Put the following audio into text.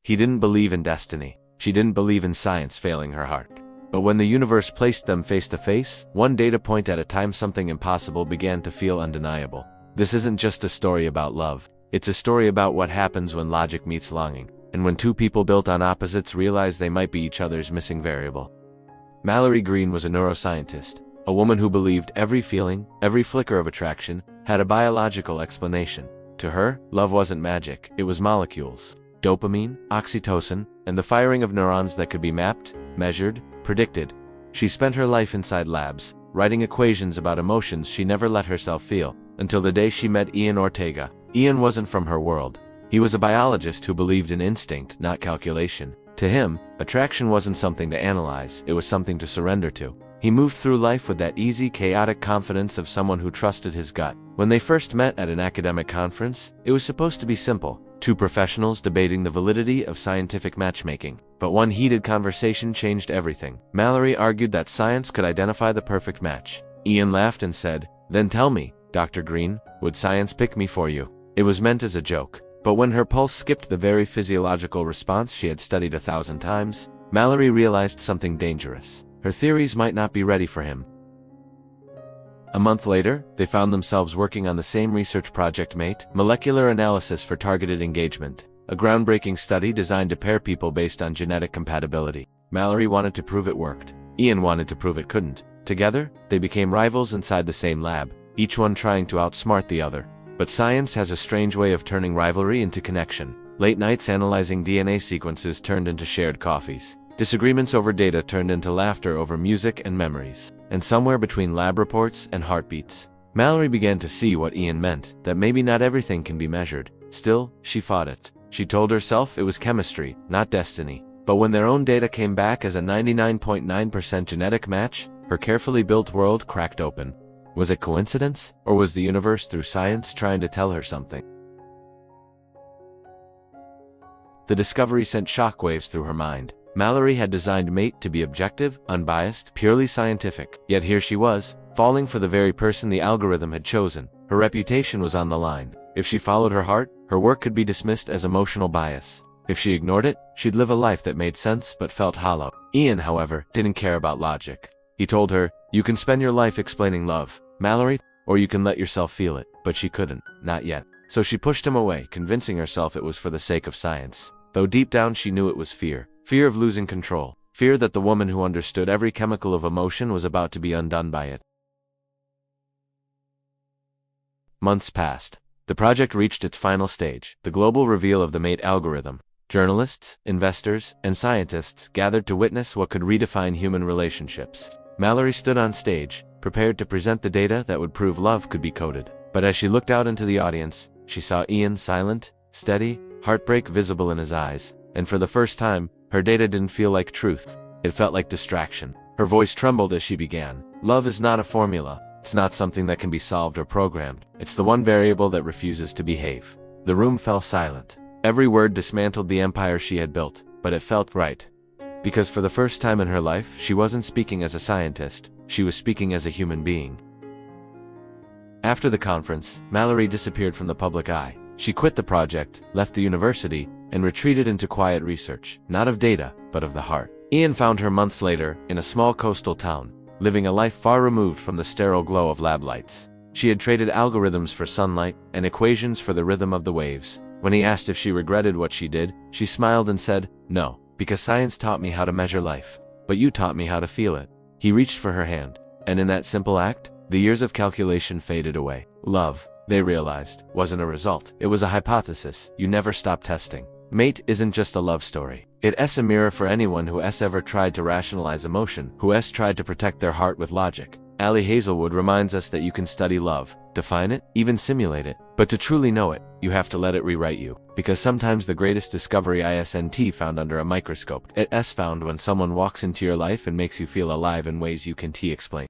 He didn't believe in destiny. She didn't believe in science failing her heart. But when the universe placed them face to face, one data point at a time, something impossible began to feel undeniable. This isn't just a story about love. It's a story about what happens when logic meets longing, and when two people built on opposites realize they might be each other's missing variable. Mallory Green was a neuroscientist, a woman who believed every feeling, every flicker of attraction, had a biological explanation. To her, love wasn't magic, it was molecules, dopamine, oxytocin, and the firing of neurons that could be mapped, measured, predicted. She spent her life inside labs, writing equations about emotions she never let herself feel, until the day she met Ian Ortega. Ian wasn't from her world. He was a biologist who believed in instinct, not calculation. To him, attraction wasn't something to analyze, it was something to surrender to. He moved through life with that easy, chaotic confidence of someone who trusted his gut. When they first met at an academic conference, it was supposed to be simple. Two professionals debating the validity of scientific matchmaking. But one heated conversation changed everything. Mallory argued that science could identify the perfect match. Ian laughed and said, "Then tell me, Dr. Green, would science pick me for you?" It was meant as a joke. But when her pulse skipped the very physiological response she had studied 1,000 times, Mallory realized something dangerous. Her theories might not be ready for him. A month later, they found themselves working on the same research project mate, molecular analysis for targeted engagement, a groundbreaking study designed to pair people based on genetic compatibility. Mallory wanted to prove it worked. Ian wanted to prove it couldn't. Together, they became rivals inside the same lab, each one trying to outsmart the other. But science has a strange way of turning rivalry into connection. Late nights analyzing DNA sequences turned into shared coffees. Disagreements over data turned into laughter over music and memories. And somewhere between lab reports and heartbeats, Mallory began to see what Ian meant, that maybe not everything can be measured. Still, she fought it. She told herself it was chemistry, not destiny. But when their own data came back as a 99.9% genetic match, her carefully built world cracked open. Was it coincidence? Or was the universe through science trying to tell her something? The discovery sent shockwaves through her mind. Mallory had designed Mate to be objective, unbiased, purely scientific. Yet here she was, falling for the very person the algorithm had chosen. Her reputation was on the line. If she followed her heart, her work could be dismissed as emotional bias. If she ignored it, she'd live a life that made sense but felt hollow. Ian, however, didn't care about logic. He told her, "You can spend your life explaining love, Mallory, or you can let yourself feel it." But she couldn't, not yet. So she pushed him away, convincing herself it was for the sake of science. Though deep down she knew it was fear. Fear of losing control. Fear that the woman who understood every chemical of emotion was about to be undone by it. Months passed. The project reached its final stage, the global reveal of the Mate algorithm. Journalists, investors, and scientists gathered to witness what could redefine human relationships. Mallory stood on stage, prepared to present the data that would prove love could be coded. But as she looked out into the audience, she saw Ian silent, steady, heartbreak visible in his eyes. And for the first time, her data didn't feel like truth. It felt like distraction. Her voice trembled as she began. Love is not a formula. It's not something that can be solved or programmed. It's the one variable that refuses to behave. The room fell silent. Every word dismantled the empire she had built, but it felt right. Because for the first time in her life, she wasn't speaking as a scientist. She was speaking as a human being. After the conference, Mallory disappeared from the public eye. She quit the project, left the university, and retreated into quiet research, not of data, but of the heart. Ian found her months later, in a small coastal town, living a life far removed from the sterile glow of lab lights. She had traded algorithms for sunlight, and equations for the rhythm of the waves. When he asked if she regretted what she did, she smiled and said, "No, because science taught me how to measure life. But you taught me how to feel it." He reached for her hand, and in that simple act, the years of calculation faded away. Love, they realized, wasn't a result. It was a hypothesis you never stop testing. Mate isn't just a love story. It's a mirror for anyone who has ever tried to rationalize emotion, who has tried to protect their heart with logic. Ali Hazelwood reminds us that you can study love, define it, even simulate it. But to truly know it, you have to let it rewrite you. Because sometimes the greatest discovery isn't found under a microscope. It's found when someone walks into your life and makes you feel alive in ways you can't explain.